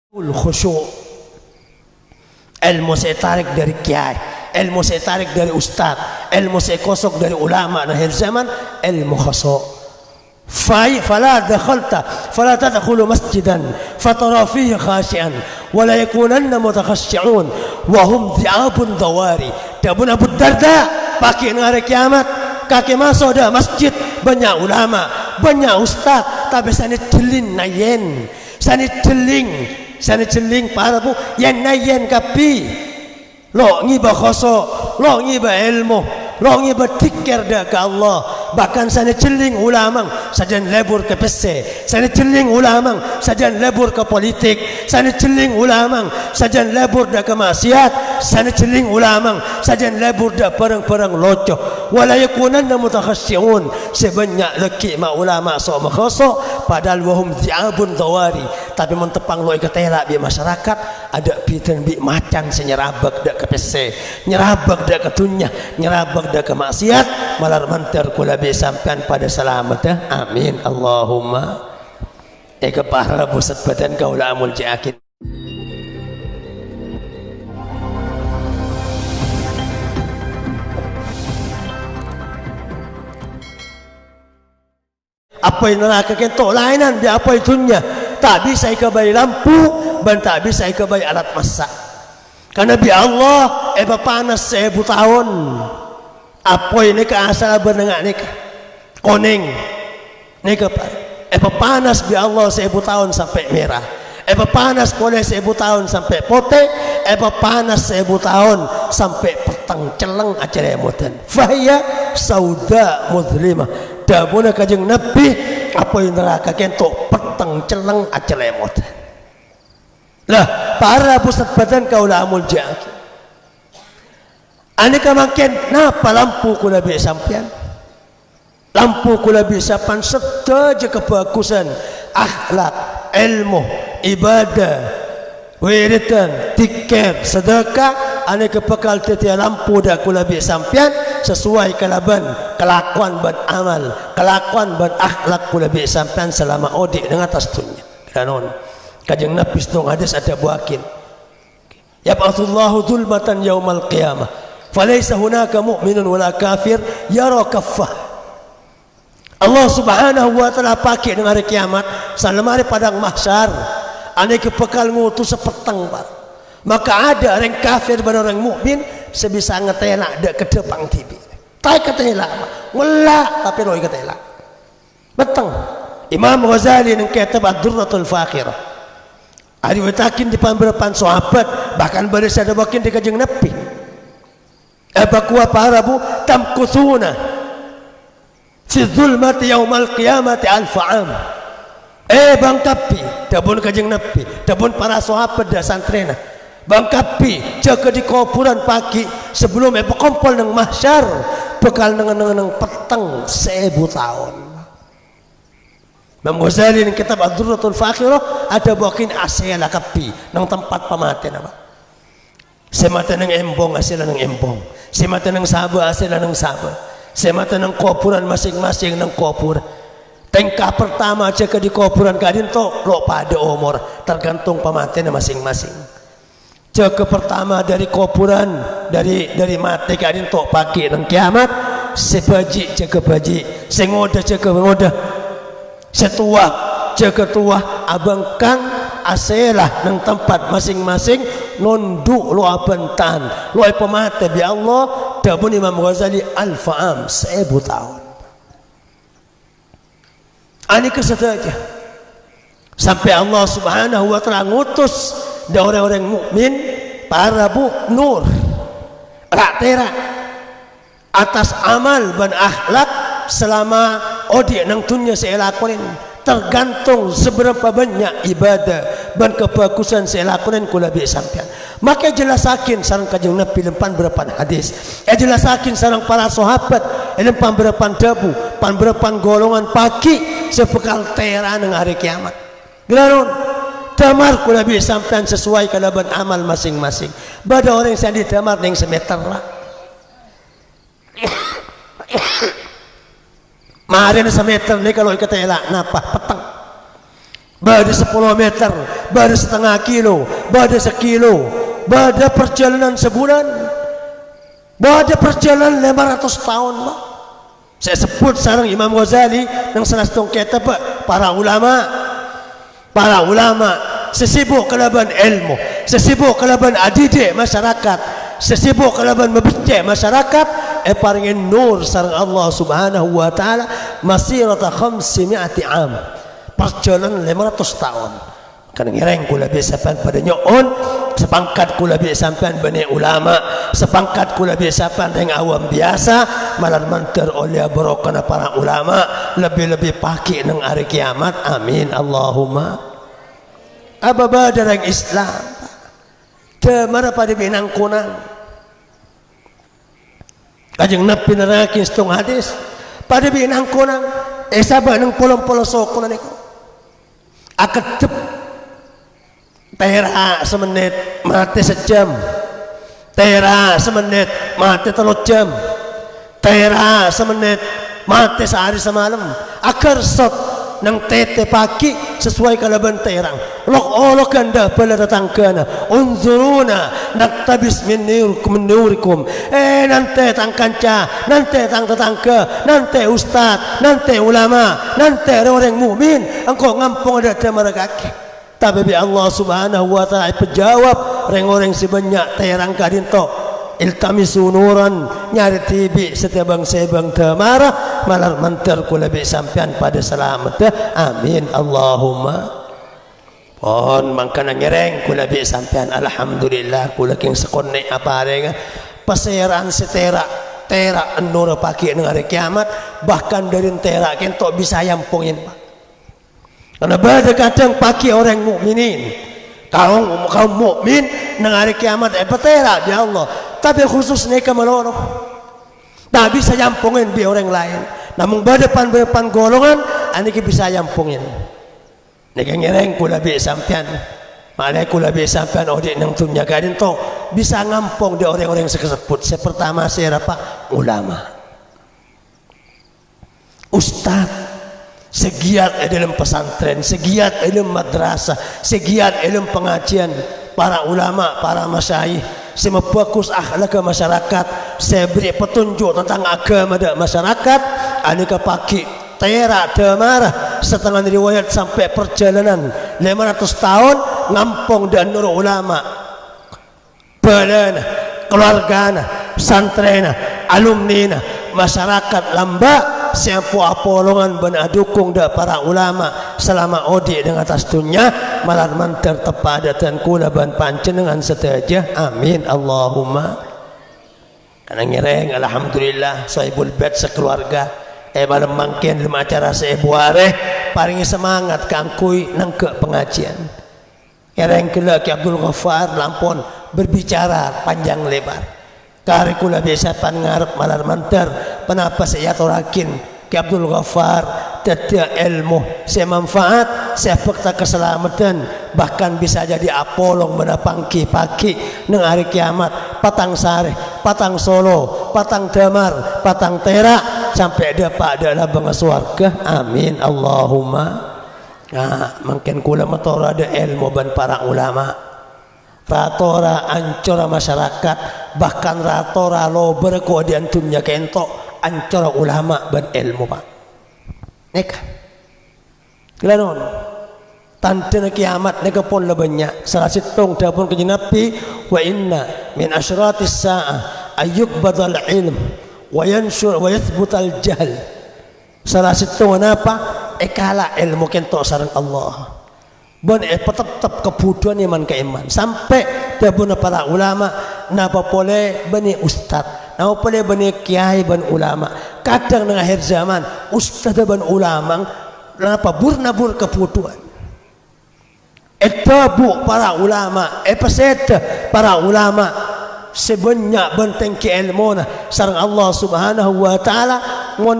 Khusyuk, ilmu saya tarik dari kiai, ilmu saya tarik dari ustaz, ilmu saya kosok dari ulama dan akhir zaman, ilmu khusyuk. فلا تدخلوا مسجدا فترى فيه خاشعا ولا يكونن متخشعون وهم ذئاب ضواري. Dabun Abu Darda pakai hari kiamat kaki masuk dah masjid banyak ulama banyak ustaz tapi sana celin nayen sana celing para bu yang nayen kapi lo ngiba khosok lo ngiba ilmu lo ngiba tikir dah ke Allah. Bahkan sana celing ulama sajan lebur ke pese, sana celing ulama sajan lebur ke politik, sana celing ulama sajan lebur dah ke maksiat, sana celing ulama sajan lebur dah perang-perang locoh. Wala yakunanna mutakhasyiun, sebanyak leki ma ulama so makhasok padahal wahum zi'abun dawari, tapi mentepang loi ketela bi masyarakat ada pitan bi macan senyerabak dak ke pese, nyerabak dak ke tunya, nyerabak dak ke maksiat, malar mantar kula be sampean pada selamat ya. Amin Allahumma. Eka pahra pusat badan kaula amul jaakin. Apa yang neraka kentok lainan dia apa itunya tak bisa ikabai lampu dan tak bisa ikabai alat masak karena bi Allah panas 1000 tahun. Apa ini ke asal bernengak ni koning ni ke panas bi Allah 1000 tahun sampai merah, panas boleh 1000 tahun sampai putih, panas 1000 tahun sampai petang celeng acara mutan fahya sauda muzlimah. Dabuna kajeng Nabi apa yang neraka kentok petang celeng acara mutan lah para pusat badan kaula amul jaki. Aneka makin napa lampu kula bi sampean lampu kula bi sampean sedaja kebagusan akhlak ilmu ibadah wiridan tikir sedekah aneka bekal tetia lampu dah kula bi sampean sesuai kalaban kelakuan ban amal kelakuan ban akhlak kula bi sampean selama odik dengan atas dunia kanon kajeng Nabi sedang hadis ada buakin yab'atsullahu dzulmatan yaumal qiyamah falaysa hunaka mu'minun wala kafir yara kaffah. Allah subhanahu wa ta'ala pakai dengan hari kiamat salamari padang mahsyar aneka bekal ngutus sepetang par. Maka ada orang kafir dan orang mukmin sebisa ngetela dak kedepang tibi tai ketela ngelak tapi loi ketela beteng. Imam Ghazali nang kitab Ad-Durratul Fakhirah ari wetakin di pamberepan sahabat bahkan barisa ada bakin di kajeng Nabi abakwa para bu tamkuthuna fi zulmati yaumal qiyamati alfa'am. Bang Kapi dabun kajeng Nabi dabun para sahabat da santrena Bang Kapi jaga di kuburan pagi sebelum berkumpul nang mahsyar bekal nang peteng 1000 tahun. Imam Ghazali nang kitab Ad-Durratul Fakhirah ada bakin asela Kapi nang tempat pamaten apa semata nang embong asela nang embong semata nang sabah asela nang sabah semata nang kuburan masing-masing nang kuburan. Tengkah pertama jaga di kuburan kadin to lo pada umur tergantung pamaten masing-masing. Jaga pertama dari kuburan dari mati kadin to pagi nang kiamat sebaji jaga baji sengoda jaga ngoda setua jaga tua abang kang aselah nang tempat masing-masing nunduk lo abentan lo pemate bi Allah dabun Imam Ghazali alfa'am 1000 tahun. Ani kesedaja sampai Allah subhanahu wa ta'ala ngutus dan orang-orang mukmin para bu nur raktera atas amal dan akhlak selama odi nang dunia saya lakuin tergantung seberapa banyak ibadah dan kebagusan saya lakuin kula bi sampean. Maka jelasakin sareng kajeng Nabi lempan berapa hadis jelasakin sareng para sahabat lempan berapa dabu pan berapa golongan pagi sebekal tera nang hari kiamat gelaron damar kula bi sampean sesuai kalaban amal masing-masing bada orang yang di damar ning semeter lah Marin semeter ni kalau kita elak napa petang Bada 10 meter, bada setengah kilo, bada sekilo, bada perjalanan sebulan, bada perjalanan 500 tahun. Saya sebut sarang Imam Ghazali yang salah satu kitab para ulama sesibuk kelaban ilmu, sesibuk kelaban adidik masyarakat, sesibuk kelaban membecek masyarakat, paringin nur sarang Allah Subhanahu wa taala masirata 500 am, perjalanan 500 tahun. Kan ngereng kula bisapan pada nyoon, sepangkat kula bisapan bani ulama, sepangkat kula bisapan dengan awam biasa, malah mantar oleh barokah para ulama, lebih-lebih paki nang hari kiamat. Amin Allahumma. Ababa darang Islam temara pada binang kunang kajeng nabi nerakin setong hadis pada binang kunang sabah nang polong-polong sokunan itu akadep tera semenit mati sejam, tera semenit mati 3 jam, tera semenit mati sehari semalam, akar sot nang tete pagi sesuai kalaban terang lok anda bala tetanggana unzuruna naktabis min nurikum nanti tang kanca, nanti tang tetangga, nanti ustad, nanti ulama, nanti orang mukmin engkau ngampung ada temara kaki. Tapi bi Allah Subhanahu wa taala penjawab orang-orang sebanyak terang kadinto iltamisu nuran nyari tibi setiap sebang temara malah mantar kula bi sampean pada selamat. Amin Allahumma. Pon mangkana ngereng kula bi sampean alhamdulillah kula king sekone apa renga paseran setera tera endora pagi nang hari kiamat bahkan dari tera kentok bisa yampungin Pak. Karena pada kadang pagi orang mukminin kaum mukmin nang hari kiamat petera ya Allah, tapi khusus mereka meloroh tak bisa yampungin bi orang lain. Namun pada pan golongan aniki bisa yampungin. Niki ngereng kula bi sampean, malai kula bi sampean odik nang tunya gadin to bisa ngampung di orang-orang sekesebut. Pertama siapa? Ulama, ustaz, segiat dalam pesantren, segiat dalam madrasah, segiat dalam pengajian, para ulama, para masyayikh, saya memfokus akhlak ke masyarakat, saya beri petunjuk tentang agama dan masyarakat. Aneka pagi tera demara setengah riwayat sampai perjalanan 500 tahun ngampung dan nur ulama, balana, keluargana, santrena, alumnina, masyarakat lamba siapa apolongan benar dukung dah para ulama selama odi dengan atas dunia malah mantar tepadatan kula ban pancen dengan setajah. Amin Allahumma. Karena ngereng alhamdulillah sahibul bait sekeluarga malam mangkin dalam acara sebuareh paringi semangat kangkui nang ke pengajian ngereng kela Ki Abdul Ghaffar lampun berbicara panjang lebar. Kari kula biasa pan ngarep malar mantar kenapa saya torakin Ki Abdul Ghaffar tidak ilmu saya manfaat saya fakta keselamatan bahkan bisa jadi apolong menapangki pagi nang hari kiamat patang sare, patang solo, patang damar, patang tera sampai dapat adalah bangsa surga. Amin Allahumma. Nah, mungkin kula matora ada ilmu ban para ulama. Ratora ancora masyarakat bahkan ratora lo berkodian dunia kentok ancora ulama ban ilmu Pak neka kelanon tanda kiamat neka pun lebihnya salah situng dapun ke Nabi wa inna min asyratis sa'ah ayyuk badal ilm wa yanshur wa yathbutal jahl salah situng apa ekala ilmu kentok sarang Allah bon tetap kebutuhan iman ke iman sampai dabuna para ulama napa boleh bani ustad napa boleh bani kiai ban ulama kadang di akhir zaman ustad ban ulama napa burnabur kebutuhan etabu para ulama peseta para ulama sebanyak benteng ke ilmuna sareng Allah Subhanahu wa taala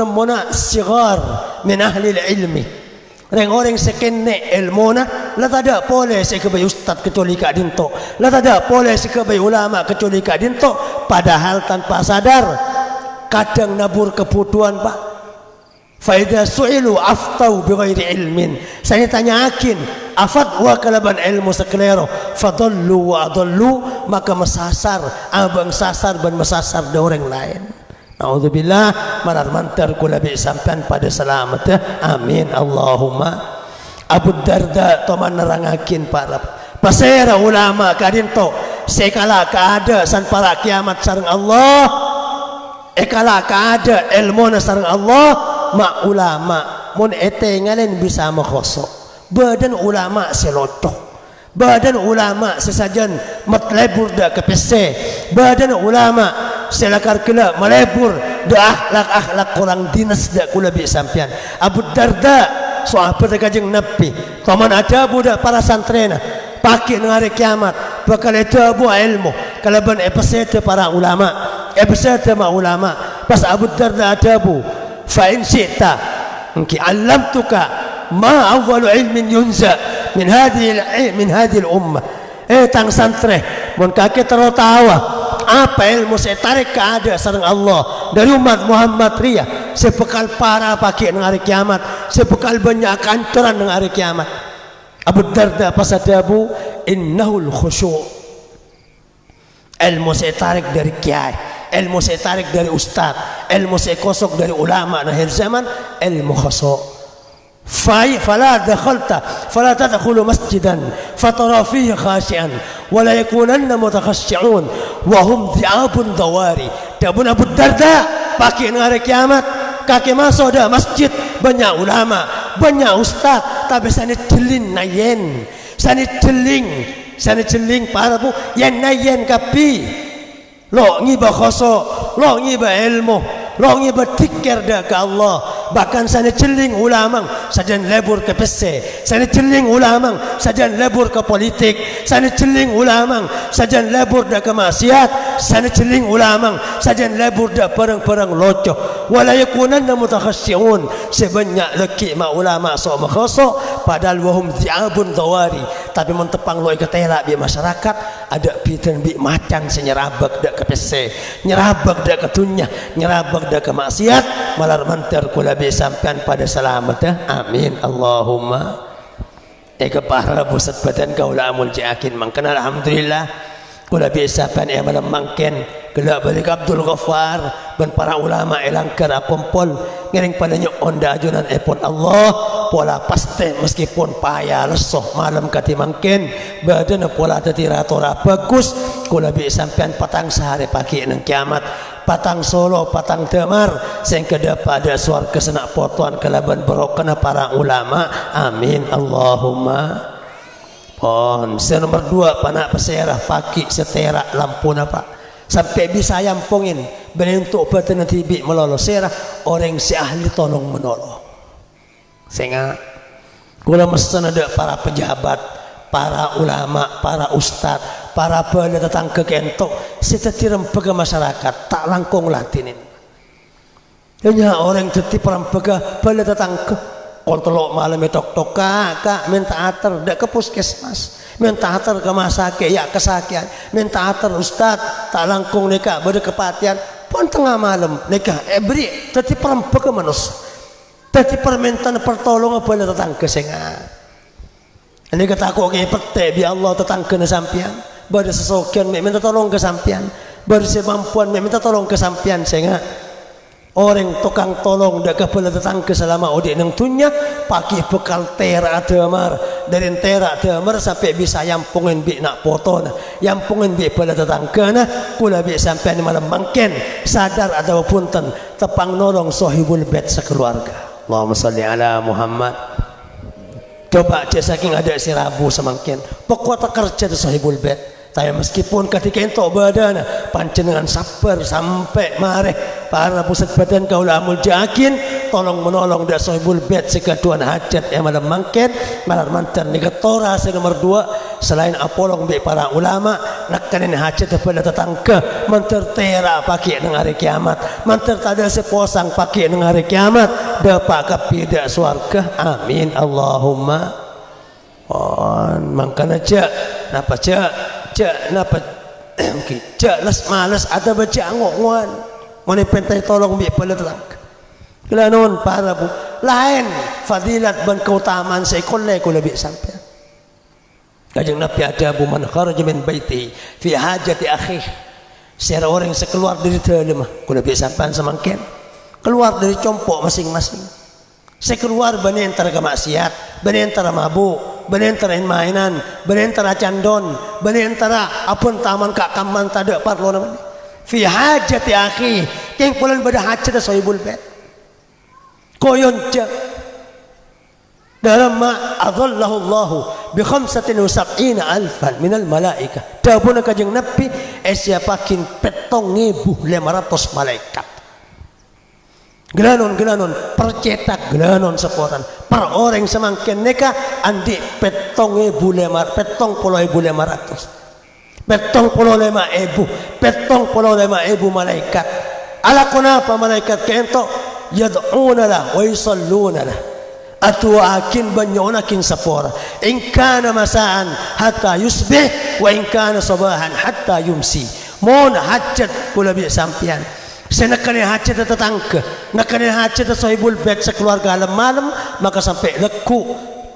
mona sigar min ahli ilmi orang-orang sekene ilmuna la tada boleh sekebay ustad kecuali kak dinto la tada boleh sekebay ulama kecuali kak dinto padahal tanpa sadar kadang nabur kebutuhan Pak Faida su'ilu aftau bighairi ilmin. Saya tanyakin afatwa kalaban ilmu sekelero fadallu wa adallu, maka mesasar abang sasar ban mesasar da orang lain. Naudzubillah, manar mantar kula bi sampean pada selamat. Amin Allahumma. Abu Darda toman nerangakin para pasera ulama kadinto sekala kaada san para kiamat sareng Allah, ekala kaada ilmu sareng Allah, mak ulama mun ete ngalen bisa makhosok badan ulama selotoh, badan ulama sesajan matlebur da kepese, badan ulama selakar kela melebur da akhlak kurang dinas da kula bi sampean. Abu Darda sahabat Kanjeng Nabi paman ada budak para santrena pakai hari kiamat bakal etabu ilmu kalaban epesete para ulama epesete ma ulama pas Abu Darda adabu fa in syi'ta anki 'allamtuka ma awwalu ilmin yunza min hadhihi al-ummah. Tang santre mun kake tawa apa ilmu saya tarik ke ada sareng Allah dari umat Muhammad ria sebekal para pakai nang hari kiamat, sebekal banyak kantoran nang hari kiamat. Abu Darda pasadabu innahul khusyu', ilmu saya tarik dari kiai, ilmu saya tarik dari ustaz, ilmu saya kosok dari ulama nang akhir zaman, ilmu khusyu'. فلا تدخل مسجدا فترى فيه خاشعا ولا يكونن متخشعون وهم ذئاب ضواري. Dabun Abu Darda pakai hari kiamat kaki masuk dah masjid banyak ulama banyak ustaz tapi sana celin nayen sana celing para bu yang nayen kapi lo ngiba khoso lo ngiba ilmu lo ngiba tikir dah ke Allah. Bahkan sana celing ulama sajan lebur ke pese, sana celing ulama sajan lebur ke politik, sana celing ulama sajan lebur dah ke maksiat, sana celing ulama sajan lebur dah perang-perang locoh. Wala yakunanna mutakhasyi'un, sebanyak leki ma ulama so makhaso padahal wahum zi'abun dawari, tapi mentepang loi ketela bi masyarakat ada pitan bi macan senyerabak dak ke pese, nyerabak dak ke tunya, nyerabak dak ke maksiat, malar mantar kula bi sampean pada selamat. Amin Allahumma. Kepahara pusat badan kaula amul jakin mangken alhamdulillah kula bi sampean malam mangken kula balik Abdul Ghaffar ban para ulama elangkar apompol ngiring padanya onda ajunan epon Allah pola paste meskipun payah lesoh malam kati mangken badan pola tatiratora bagus kula bi sampean patang sehari pagi nang kiamat patang Solo, patang Damar, sehingga pada suar kesenak potuan kelaban berokana para ulama. Amin Allahumma. Pon, nomor 2 panak peserah paki setera lampu napa sampai bisa yampungin bentuk badan tibi melolo serah orang si ahli tolong menolong. Sehingga kula mesen ada para pejabat, para ulama, para ustad, para bala tetangga kentok setiap rempega masyarakat tak langkung latinin. Hanya orang tetip rempega bala tetangga kontrol malam tok kak minta ater dak ke puskesmas, minta ater ke masake ya kesakian, minta ater ustad tak langkung nikah bade kepatian pun tengah malam nikah beri tetip rempega manusia, tetip permintaan pertolongan bala tetangga senga. Ini kata aku ke pete bi Allah tetangga sampian pada sesokian minta tolong ke sampian pada semampuan minta tolong ke sampian sehingga orang tukang tolong dak kepala tetangga selama odik nang tunya pakai bekal terak damar dari terak damar sampai bisa yampungin bi nak foto nah yampungin bi pada tetangga nah kula bi sampean malam mangken sadar ada punten tepang nolong sahibul bait sekeluarga. Allahumma shalli ala Muhammad. Coba cek saking ada si Rabu semangkin pokok kerja tu sahibul bait tapi meskipun ketika itu badan pancenengan sabar sampai mareh para pusat badan kaula amul jakin tolong menolong dak sahibul bait sekaduan hajat yang malam mangkin malam mantan negatora nomor 2 selain apolong bi para ulama nakanin hajat pada tetangga mentertera pakai nang hari kiamat menter tada seposang pakai nang hari kiamat dapat kapida swarga. Amin Allahumma. Mangkana cak napa cak napa cak les malas ada baca ngok-ngokan mun pentai tolong bi pada tetangga Kelanon para bu lain fadilat ban keutamaan saya kolle kula bi sampai. Kanjeng Nabi ada bu man kharaja min baiti fi hajati akhi. Secara orang sekeluar dari dalam kula bi sampean semangken. Keluar dari compok masing-masing. Sekeluar bani antara kemaksiat, bani antara mabuk, bani antara mainan, bani antara candon, bani antara apun taman kak kaman tada parlo namanya. Fi hajati akhi, keng pulan pada hajat sahibul bait. Koyon ja dalam ma adallahu Allah bi 75,000 minal malaikah. Dabuna kanjeng Nabi siapakin 7.500 malaikat. Gelanon percetak gelanon seporan per orang semangkin neka andi 7.500 malaikat. Ala kenapa malaikat kento yad'una lah wa yusalluna lah atuakin banyonakin sepora in kana masaan hatta yusbih wa in kana sabahan hatta yumsi. Mon hajat kula bi sampian senakane hajat tetangga nakane hajat sahibul bait sekeluarga malam maka sampai leku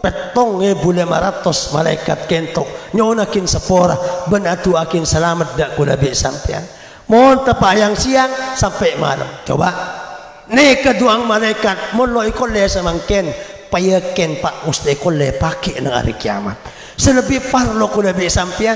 7.500 malaikat kentok nyonakin sepora ben atuakin selamat dak kula bi sampian. Mon tepayang siang sampai malam. Coba ni keduang malaikat mun lo ikolle samangken payaken pak uste ikolle pakai nang hari kiamat. Selebih parlo kula bi sampian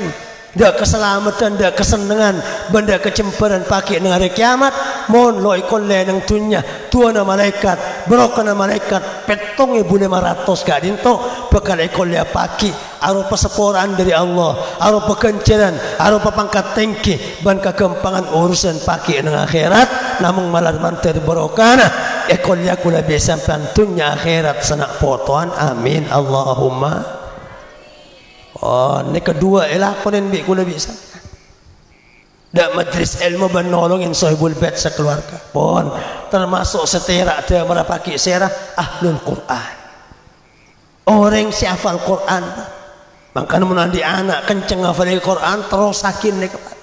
dak keselamatan dak kesenangan benda kecemperan pakai nang hari kiamat mon lo ikolle nang dunya tuana malaikat berokana malaikat 7.500 gak dinto bakal ikolle pakai arupa seporan dari Allah arupa kenceran arupa pangkat tinggi ban kekempangan urusan pakai nang akhirat namun malah mantir barokana ikolle kula bi sampean dunya akhirat sanak potoan amin Allahumma. Oh, ini kedua elakonin bi kula bisa. Dak majlis ilmu ban nolongin sahibul bait sekeluarga. Pon termasuk setera dia merapaki serah ahlul Quran. Orang si hafal Quran. Makanya menandi anak kenceng hafal Quran terus sakin ni kepala.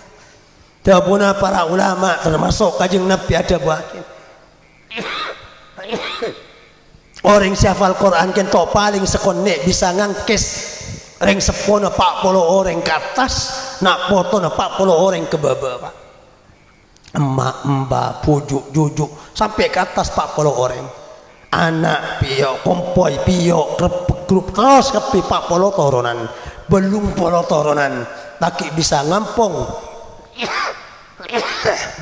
Dabuna para ulama termasuk kajeng Nabi ada buakin. Orang si hafal Quran kento paling sekonek bisa ngangkis reng sepona 40 orang ke atas nak foto na 40 orang ke bawah pak emak mbak pujuk jujuk sampai ke atas 40 orang anak piyok kompoi piyok grup terus ke 40 toronan belum polo toronan taki bisa ngampung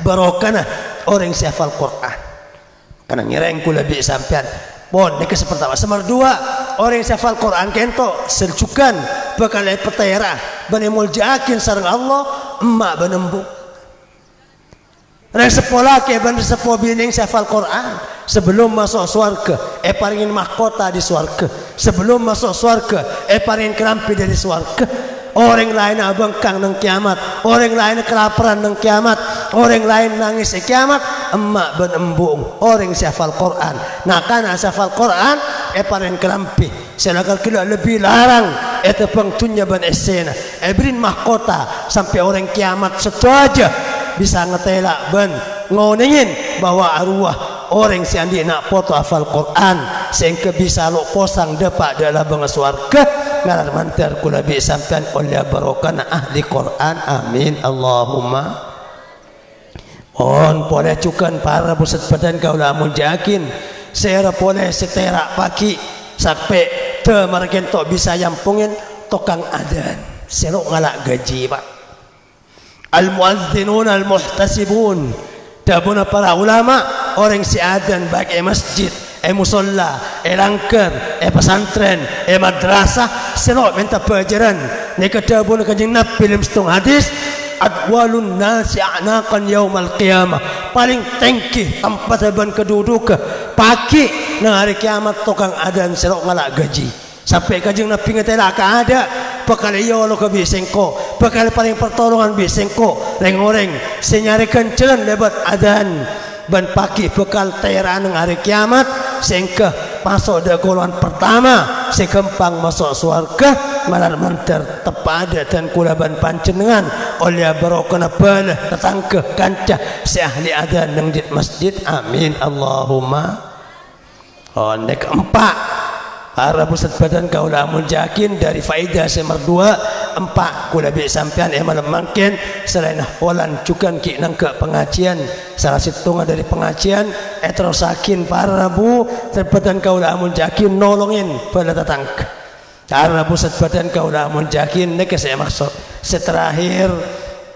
barokana orang si hafal Quran karena ngireng kula bi sampean. Bon, ini pertama. Nomor dua, orang yang hafal Quran kento seljukan bakal petera bani muljakin sareng Allah emak benembu. Rek sepolah ke ban sepo bining hafal Quran sebelum masuk surga paringin mahkota di surga. Sebelum masuk surga paringin kerampi dari surga. Orang lain abengkang nang kiamat, orang lain kelaparan nang kiamat, orang lain nangis kiamat, emak ben embung, orang hafal Quran. Nah kana hafal Quran paring kelampi. Selakal kila lebih larang tepang tunya ban esena. Brin mahkota sampai orang kiamat setuaja bisa ngetela ben ngoningin bahwa arwah orang si andi nak foto hafal Quran sehingga bisa lo posang depak dalam bangsa surga ngalar mantar kula bi sampean oleh barokah ahli Quran amin Allahumma. On boleh cukan para pusat badan kau lamun jakin saya boleh setera pagi sampai te marken tok bisa yampungin tokang adan serok ngalak gaji pak al muazzinun al muhtasibun dabuna para ulama orang si adan baik masjid musolla langker pesantren madrasah serok minta pelajaran ni kadabun kanjeng Nabi dalam setengah hadis adwalun nasi a'naqan yaumal qiyamah paling tinggi tempat ban kedudukan pagi nang hari kiamat tukang adan serok ngalak gaji sampai kanjeng Nabi ngetela ka ada bakal iyo lo ke bisengko bakal paling pertolongan bisengko reng-oreng senyarikan jalan lebat adan ban pagi bekal teran nang hari kiamat sehingga masuk da golongan pertama sekempang masuk surga malar mantar tepada dan kulaban pancenengan oleh barokana balah tetangga kancah si ahli adan nang di masjid amin Allahumma. Oh, nek empat para pusat badan kaula munjakin dari faedah semar dua empat kula bi sampean malam mungkin selain holan cukan ki nang ke pengajian salah situnga dari pengajian terusakin para rabu badan kaula munjakin nolongin pada tatang para pusat badan kaula munjakin nek saya maksud seterakhir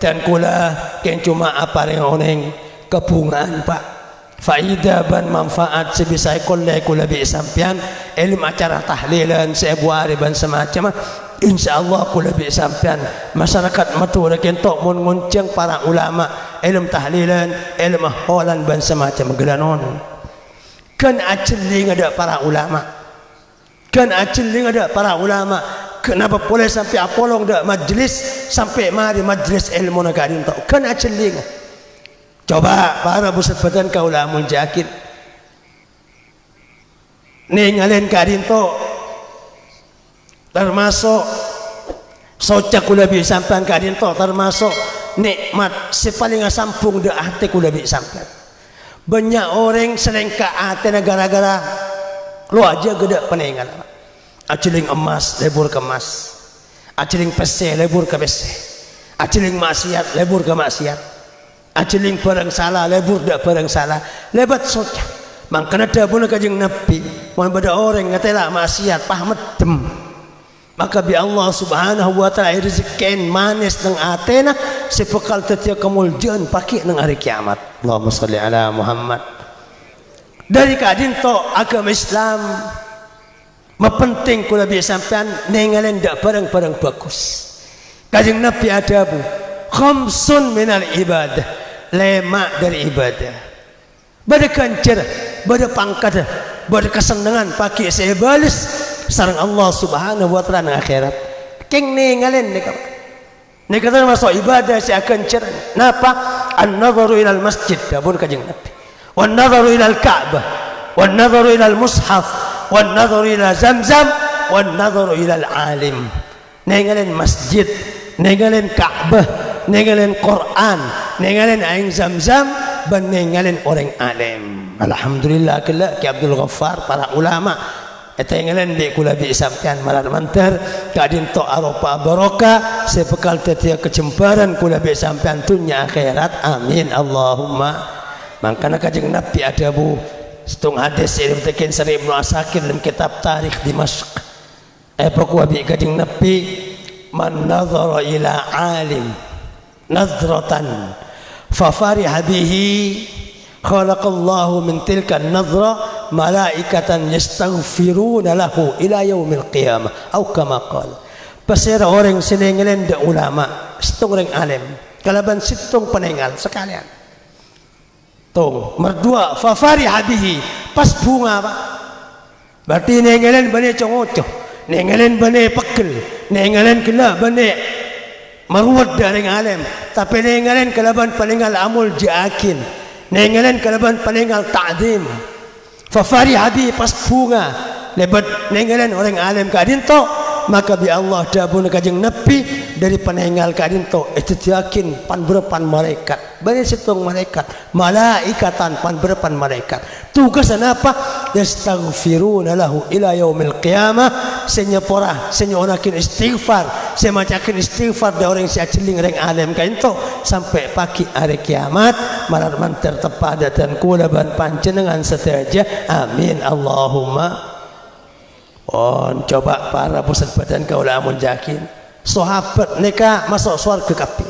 dan kula ken cuma apa yang oneng kebungaan pak faedah ban manfaat sebisa kulle kula bi sampean ilmu acara tahlilan sebuah ban semacam insyaallah kula bi sampean masyarakat matur kentok mun ngunceng para ulama ilmu tahlilan ilmu holan ban semacam gelanon kan aceling ada para ulama kan aceling ada para ulama kenapa boleh sampai apolong dak majlis sampai mari majlis ilmu nagarin tok kan aceling. Coba para pusat badan kaula munjakin ninggalin kadinto termasuk socak kula bi sampean kadinto termasuk nikmat sepaling sampung de ate kula bi sampean banyak orang selengka ate gara-gara lu aja gede peninggal aciling emas lebur ke emas aciling pese lebur ke pese aciling maksiat lebur ke maksiat aciling barang salah lebur dak barang salah lebat soca mangkana dabuna kajeng nabi mun bada orang ngatela maksiat pahmedem maka bi Allah subhanahu wa ta'ala rezeki manis nang atena sepekal tetia kemuljan paki nang hari kiamat. Allahumma shalli ala Muhammad. Dari kadinto agama Islam mapenting kula bi sampean ninggalin dak barang-barang bagus kajeng nabi adabu khamsun minal ibadah lemak dari ibadah bada kancer bada pangkat bada kesenangan pagi saya balis sareng Allah subhanahu wa ta'ala nang akhirat king ninggalin nek kata masuk ibadah saya kancer napa an-nadharu ilal masjid dabun kajeng nabi wan nadharu ilal ka'bah wan nadharu ilal mushaf wan nadharu ila zamzam wan nadharu ilal alim ninggalin masjid ninggalin ka'bah ninggalin Quran, ninggalin aing zam-zam, dan ninggalin orang alim. Alhamdulillah kala ki Abdul Ghaffar para ulama eta ninggalin di kula bi sampean malar mantar kadin to aropa barokah sepekal tetia kecembaran kula bi sampean dunya akhirat amin Allahumma. Mangkana kajeng nabi adabu setung hadis ilmu tekin sari Ibnu Asakir dalam kitab Tarikh Dimashq pokok bi kajeng nabi man nadhara ila alim nazratan fafariha bihi khalaqallahu min tilka an-nazra malaikatan yastaghfiruna lahu ila yaumil qiyamah atau kama qala pasira orang sinengelen de ulama situng orang alim kalaban situng peninggal sekalian tung merdua fafariha bihi pas bunga pak berarti nengelen bane congoco nengelen bane pekel nengelen kena bane maruwad dari alim tapi nengalen kalaban palingal amul jaakin nengalen kalaban palingal ta'zim fafariha bi pas bunga lebat nengalen orang alim kadinto maka bi Allah dabun kajeng nabi dari penenggal kadinto itu yakin pan berepan malaikat banyak situng malaikat malaikatan pan berepan malaikat tugasan apa yastaghfiruna lahu ila yaumil qiyamah senyepora senyonakin istighfar semacakin istighfar da orang si aceling reng alim kainto sampai pagi hari kiamat malar mantar tepadatan kula ban panjenengan sedaja amin Allahumma. Oh, coba para pusat badan kaula amun yakin sahabat neka masuk surga kabeh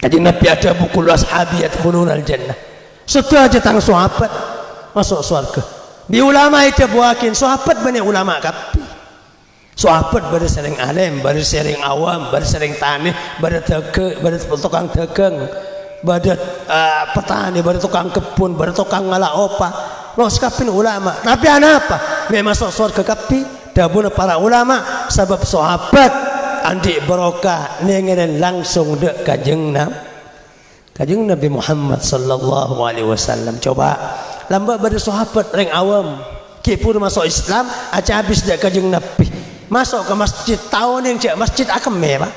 kanjeng nabi ada buku ashabi yadkhuluna al-jannah setelah aja tang sahabat masuk surga di ulama itu buakin sahabat banyak ulama kabeh sahabat pada sering alim pada sering awam pada sering tani pada tukang dagang pada petani pada tukang kebun pada tukang ngalah opa lo sekapin ulama tapi apa memang masuk surga kabeh dabuna para ulama sebab sahabat andi barokah nengen langsung dek kanjeng Nabi Muhammad sallallahu alaihi wasallam. Coba lamba pada sahabat reng awam kipur masuk Islam aja habis dek kanjeng Nabi masuk ke masjid tahun yang cek masjid akeme pak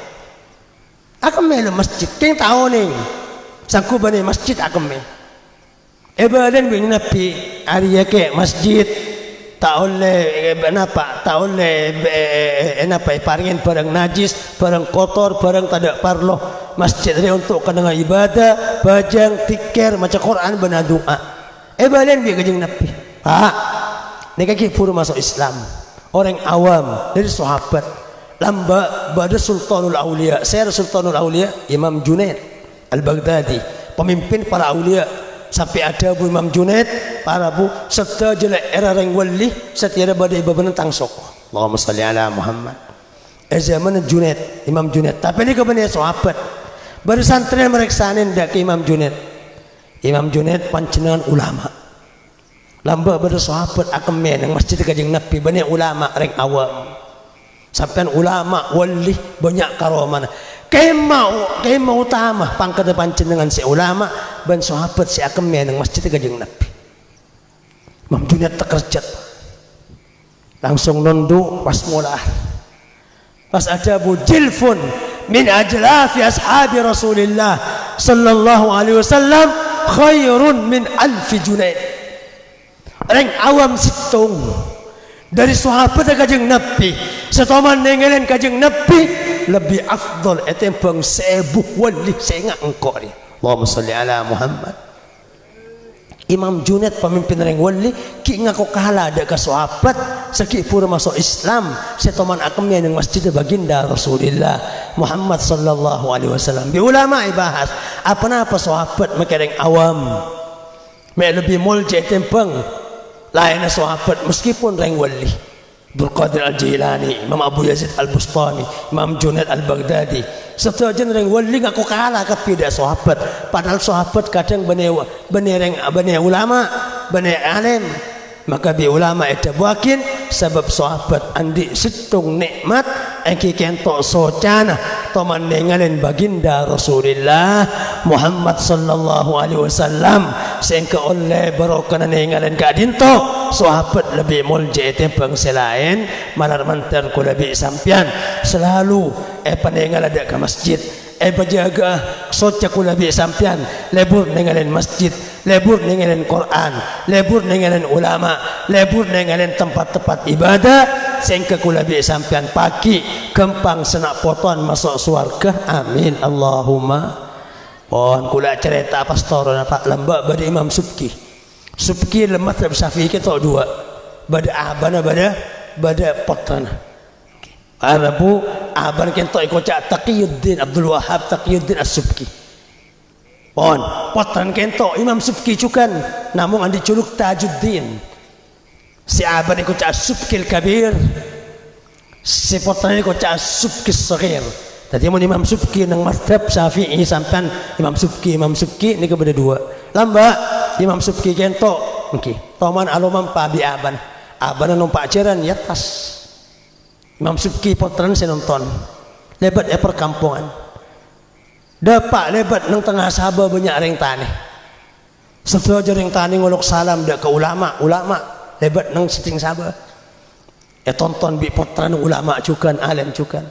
akeme lo masjid keng tahun yang sangku bani masjid akeme Ibadan bin Nabi Arya ke masjid tak oleh paringin barang najis, barang kotor, barang tak ada parloh. Masjid dia untuk kena ibadah, bajang, tikir, baca Quran, benar doa. Ibadan bin kanjeng Nabi. Pak, ni kaki pura masuk Islam. Orang awam dari sahabat. Lamba pada Sultanul Aulia. Saya Sultanul Aulia Imam Junaid Al-Baghdadi, pemimpin para aulia. Sampai ada bu Imam Junaid para bu serta jelek era reng wali setiada pada ibu benentang sok. Allahumma salli ala Muhammad. Zaman Junaid, Imam Junaid. Tapi ini kebenaran sahabat. Baru santri mereksanin dak ke Imam Junaid. Imam Junaid panjenengan ulama. Lamba pada sahabat akemen yang masjid kanjeng Nabi banyak ulama reng awam. Sampai ulama wali banyak karomana. Kema utama pangkat panjenengan si ulama ban sahabat si akemen yang masjid kanjeng Nabi. Imam Junaid terkerjat langsung nunduk pas mulai pas ada bujilfun min ajlafi ashabi Rasulillah sallallahu alaihi wasallam khairun min alfi Junaid. Orang awam situng dari sahabat kanjeng Nabi setoman nengelin kanjeng Nabi lebih afdal etempang sebuh wali saya ingat engkau ni. Allahumma salli ala Muhammad. Imam Junaid pemimpin orang wali ki ngaku kalah ada ke sahabat sakit pura masuk Islam setoman akamnya yang masjid baginda Rasulullah Muhammad sallallahu alaihi wasallam. Bi ulama ibahas apa sahabat makareng awam me lebih mulja etempang lain sahabat meskipun orang wali. Abdul Qadir Al-Jilani, Imam Abu Yazid Al-Bustami, Imam Junaid Al-Baghdadi. Setuju orang wali ngaku kalah kepada sahabat. Padahal sahabat kadang benih ulama, benih alim. Maka bi ulama itu buakin sebab sahabat andi situng nikmat engki kentok socana toman nengalin baginda Rasulullah Muhammad sallallahu alaihi wasallam sehingga oleh barokah nengalin kadinto sahabat lebih mulja tempang selain malar mantar ku lebih sampian selalu panengal ada ke masjid berjaga soca ku lebih sampian lebur nengalin masjid lebur nengalin Quran lebur nengalin ulama lebur nengalin tempat-tempat ibadah sehingga ku lebih sampian pagi kempang senak poton masuk surga amin Allahumma. Pon kula cerita pastoran apa lembak pada Imam Subki lemat Syafi'i kita dua pada abana pada potana Arabu aban kento ikocak Taqiyuddin Abdul Wahab Taqiyuddin As-Subki. Pon potran kento Imam Subki cukan namun andi culuk Tajuddin. Si aban ikocak As-Subki Al-Kabir. Si potran ikocak As-Subki As-Saghir. Tadi mun Imam Subki nang mazhab Syafi'i sampean Imam Subki ni kepada dua. Lamba Imam Subki kento nggih. Toman alumam pa bi aban. Aban numpak jaran ya tas. Imam Subki potran saya nonton lebat perkampungan dapat lebat nang tengah Sabah banyak ring tanah setelah ring tanah ngolok salam dak ke ulama lebat nang siting Sabah tonton bi potran ulama cukan alim cukan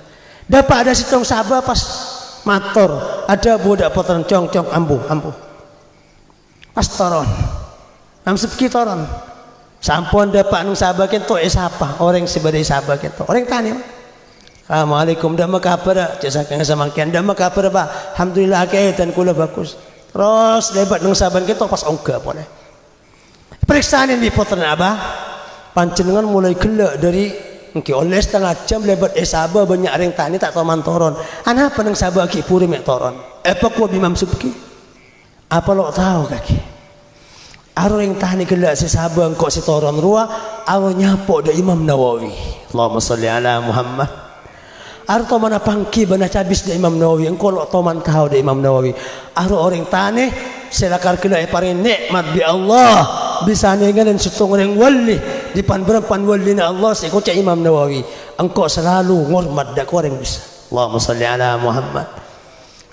dapat ada situng Sabah pas matur ada budak potran cong ambu pas toron Imam Subki toron sampun dapat nung Sabah kento siapa orang sebagai Sabah kento orang tani Assalamualaikum dah makabar jazakallahu samakian dah makabar Pak alhamdulillah kaitan kula bagus terus lebat nung Sabah kento pas ongga boleh periksaan ini potran abah panjenengan mulai gelak dari engke oleh setengah jam lebat Sabah banyak orang tani tak tahu mantoron ana apa nung Sabah ki puri mek toron apa ku Imam Subki apa lo tahu kaki aro yang tahni gelak si sabang kok si toron ruah aro nyapok da Imam Nawawi Allahumma salli ala Muhammad aro to mana pangki bana cabis da Imam Nawawi engko lo to man tahu da Imam Nawawi aro orang tahni selakar gelak paring nikmat bi Allah bisa nenganan sutung orang wali di pan wali na Allah si kocak Imam Nawawi engko selalu ngormat da koreng bisa Allahumma salli ala Muhammad.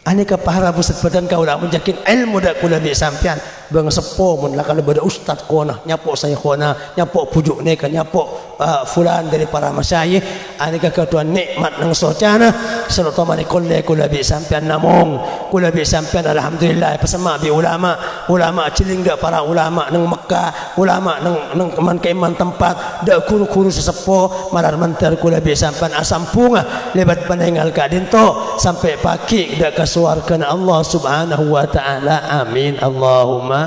Aneka para pusat badan kau dah menjakin ilmu dak kula bi sampean bang sepo mun lah kalau beda ustaz kona nyapok saya kona nyapok pujuk neka nyapok fulan dari para masyayikh ani katuan nikmat nang socana serta mani kolle kula bi sampean namong kula bi sampean alhamdulillah pasama bi ulama ciling dak para ulama nang Mekah ulama nang keman tempat dak kuru sesepo malar mentar kula bi sampean asampunga lebat panengal ka dinto sampai pagi dak kasuarkan Allah subhanahu wa ta'ala amin Allahumma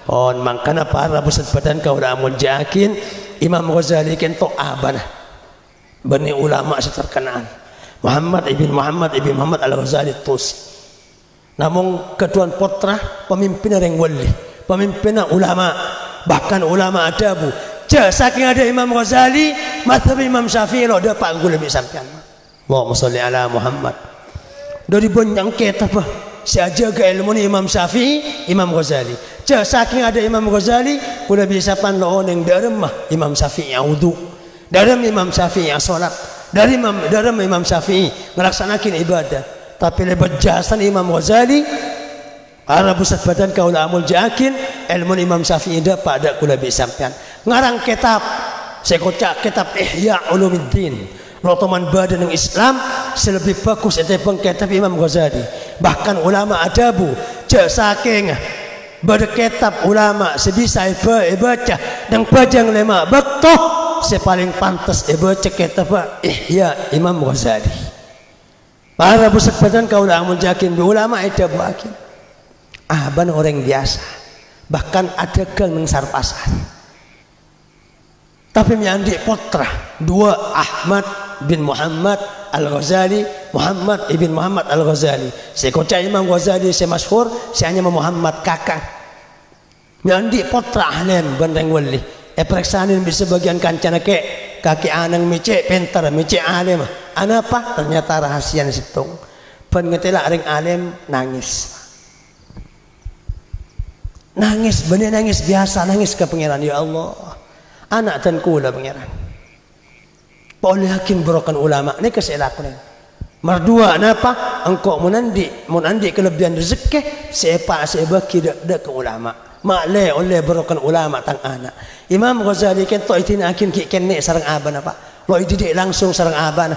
on mangkana para pusat badan kau dah munjakin Imam Ghazali kento abana bani ulama seterkenal Muhammad ibn Muhammad al-Ghazali Tusi namun ketuan putra pemimpin yang wali pemimpin ulama bahkan ulama adabu saking ada Imam Ghazali mazhab Imam Syafi'i lo dapat gula lebih sampean Allahumma sholli ala Muhammad dari banyak kita apa saja ke ilmu ni Imam Syafi'i Imam Ghazali saking ada Imam Ghazali kula bisa pan lo neng dalam Imam Syafi'i wudu dalam Imam Syafi'i salat dari Imam Syafi'i melaksanakan ibadah tapi lebat jasan Imam Ghazali para pusat badan kau amul jakin ilmu Imam Syafi'i dapat ada kula bisa sampean ngarang kitab saya kocak kitab Ihya Ulumuddin rotoman badan yang Islam selebih bagus itu kitab Imam Ghazali bahkan ulama adabu saking pada kitab ulama sebisa baca dan pajang lema betul sepaling pantas baca kitab Ihya Imam Ghazali para pusat badan kau amun jakin ulama adabu akin ban orang biasa bahkan ada gang mengsar pasar tapi menyandi putra dua Ahmad bin Muhammad al-Ghazali Muhammad ibn Muhammad al-Ghazali saya kocak Imam Ghazali saya masyhur saya hanya Muhammad kakang menyandi putra ahlen bandeng wali periksanin bisa bagian kancana kaki anang micek pintar micek alim apa ternyata rahasia situng pengetela ring alim nangis bener nangis biasa nangis ke pangeran ya Allah anak dan kula pangeran boleh yakin berokan ulama ni keselak ni merdua napa engkau menandi kelebihan rezeki sepa sebaki dak ke ulama makle oleh berokan ulama tang anak Imam Ghazali kan to itin akin ki kenne sareng aban apa lo didik langsung sareng aban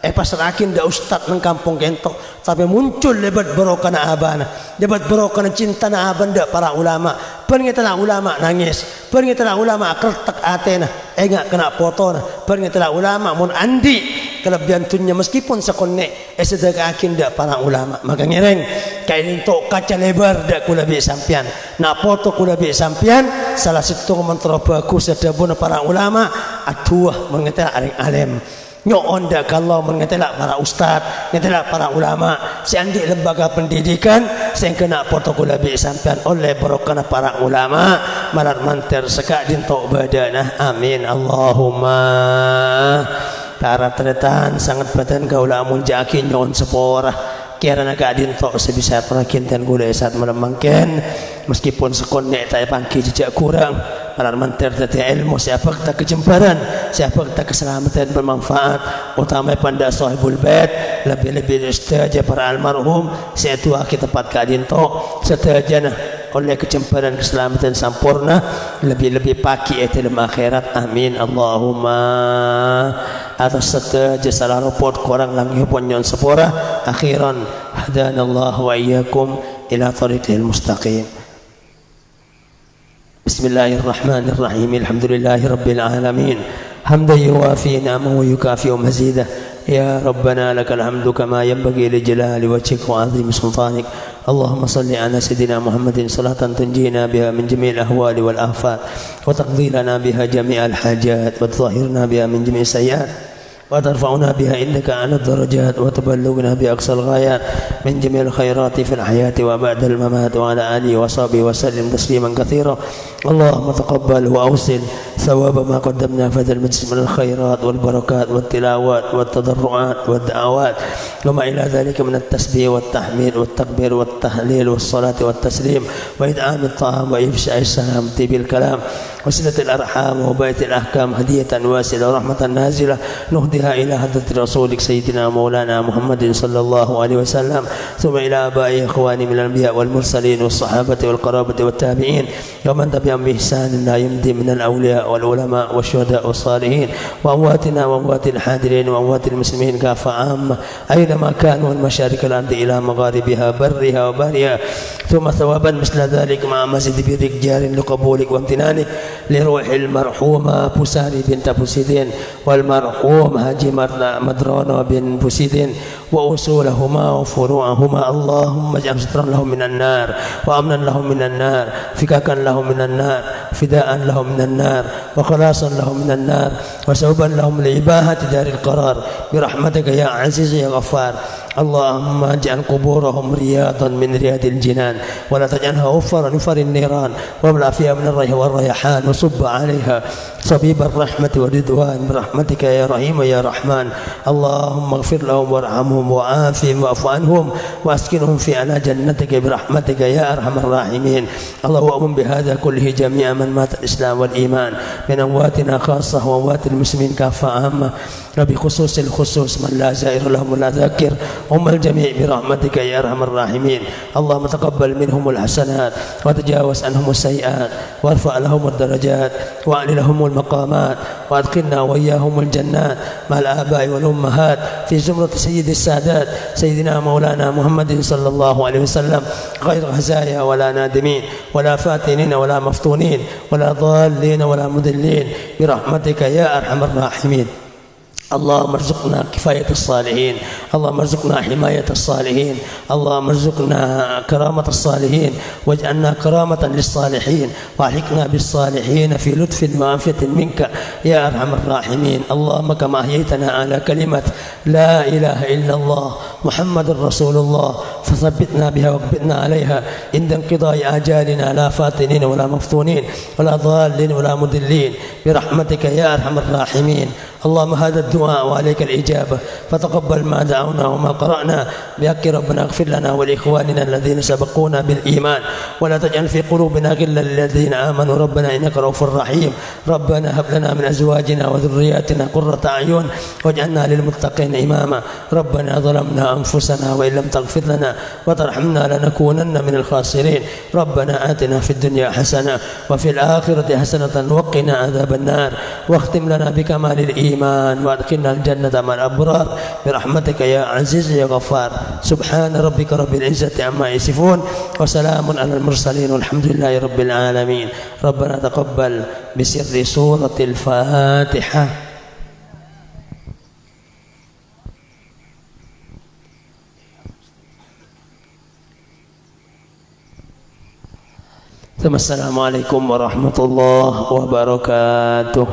pasrakin da ustad nang kampung kentok tapi muncul lebat berokana abana lebat berokana cinta na abanda para ulama pengetala ulama nangis pengetala ulama kertek atena enggak kena foto na pengetala ulama mun andi kelebihan tunya meskipun sekonne sedekakin da para ulama maka ngereng kain tok kaca lebar da kula bi sampian na foto kula bi sampian salah satu mentero bagus ada para ulama atuh mengetala aring alim nyoon dak kalau mengetela para ustad ngetela para ulama si andi lembaga pendidikan sing kena protokol bi sampean oleh barokah para ulama malar manter sekak dinto badanah amin Allahumma tara tretan sangat badan kaula mun jaki nyoon sepora kira naga dinto sebisa perakin dan gula saat melemangkan meskipun sekonnek tak pangki jejak kurang malar manter tadi ilmu siapa kita kejemparan siapa kita keselamatan bermanfaat utama pada sahibul bait lebih-lebih istaja para almarhum setua kita tempat kadinto setajana oleh kejemparan keselamatan sempurna lebih-lebih pagi dalam akhirat amin Allahumma atas setaja salah report korang langi ponyon sepora akhiran hadanallahu wa iyyakum ila tariqil mustaqim Bismillahirrahmanirrahim alhamdulillahi rabbil alamin hamdan yuwafi ni'amahu wa yukafi mazidah ya rabbana lakal hamdu kama yanbaghi li jalali wajhika wa 'azimi sultanik Allahumma salli ala sayyidina Muhammadin salatan tunjina biha min jami'il ahwali wal afat wa taqdi lana biha jami'al hajat wa tudhhirna biha min jami'is sayyi'at وترفعنا بها إنك على الدرجات وتبلغنا بأقصى الغايات من جميع الخيرات في الحياة وبعد الممات وعلى آله وصحبه وسلم تسليما كثيرا اللهم تقبل وأوصل ثواب ما قدمنا في هذا المجلس من الخيرات والبركات والتلاوات والتضرعات والدعوات وما إلى ذلك من التسبيح والتحميد والتكبير والتهليل والصلاة والتسليم وإدعام الطعام وإفشاء السلام طيب الكلام وصلة الأرحام وبيت الأحكام هدية واسلة ورحمة نازلة نهدها إلى حضرة رسولك سيدنا مولانا محمد صلى الله عليه وسلم، ثم إلى آبائه إخواني من الأنبياء والمرسلين والصحابة والقرابة والتابعين ومن تبعهم بإحسان لا يمضي من الأولياء والعلماء والشهداء والصالحين وأمواتنا وأموات الحاضرين وأموات المسلمين كافة عامة أينما كانوا من مشارق الأرض إلى مغاربها برها وبحرها، ثم ثوابا مثل ذلك مع مزيد برك جار لقبولك وامتنانك لروح المرحومة بوساري بنت بوسيدين والمرحوم هاجي مدرونة بن بوسيدين وأصولهما وفروعهما، اللهم اجعل سترا لهم من النار وأمنا لهم من النار، فكاكا لهم من النار، فداء لهم من النار، وخلاصا لهم من النار، وسوبا لهم لإباحة دار القرار برحمتك يا عزيز يا غفار. اللهم اجعل قبورهم رياضا من رياض الجنان ولا تجعلها غفرا نفر النيران، واملأ فيها من الريح والريحان وصب عليها صبيب الرحمة والرضوان برحمتك يا رحيم يا رحمن. اللهم اغفر لهم وارحمهم وعافهم واعف عنهم واسكنهم في على جنتك برحمتك يا ارحم الراحمين. اللهم أؤمن بهذا كله جميع من مات الإسلام والإيمان من أمواتنا خاصة وأموات المسلمين كافة عامة، وبخصوص الخصوص من لا زائر لهم ولا ذاكر، هم الجميع برحمتك يا ارحم الراحمين. اللهم تقبل منهم الحسنات وتجاوز عنهم السيئات وارفع لهم الدرجات واعل لهم المقامات، وادخلنا واياهم الجنات مع الآباء والأمهات في زمرة سيد السادات سيدنا مولانا محمد صلى الله عليه وسلم، غير هزايا ولا نادمين ولا فاتنين ولا مفتونين ولا ضالين ولا مضلين برحمتك يا ارحم الراحمين. اللهم ارزقنا كفاية الصالحين، اللهم ارزقنا حماية الصالحين، اللهم ارزقنا كرامة الصالحين، واجعلنا كرامة للصالحين، واحقنا بالصالحين في لطف وعافية منك يا أرحم الراحمين. اللهم كما أحييتنا على كلمة لا إله إلا الله محمد رسول الله فثبتنا بها واقبضنا عليها عند انقضاء آجالنا لا فاتنين ولا مفتونين ولا ضالين ولا مضلين برحمتك يا أرحم الراحمين. اللهم هذا الدعاء وعليك الإجابة، فتقبل ما دعونا وما قرأنا بحق ربنا، اغفر لنا ولإخواننا الذين سبقونا بالإيمان، ولا تجعل في قلوبنا غلا للذين آمنوا ربنا إنك رؤوف رحيم. ربنا هب لنا من أزواجنا وذرياتنا قرة أعين واجعلنا للمتقين إماما. ربنا ظلمنا أنفسنا وإن لم تغفر لنا وترحمنا لنكونن من الخاسرين. ربنا آتنا في الدنيا حسنة وفي الآخرة حسنة وقنا عذاب النار، واختم لنا بكمال الإيمان وادخلنا الجنة مع الأبرار برحمتك يا عزيز يا غفار. سبحان ربك رب العزة عما يصفون وسلام على المرسلين والحمد لله رب العالمين. ربنا تقبل بسر سورة الفاتحة. ثم السلام عليكم ورحمة الله وبركاته.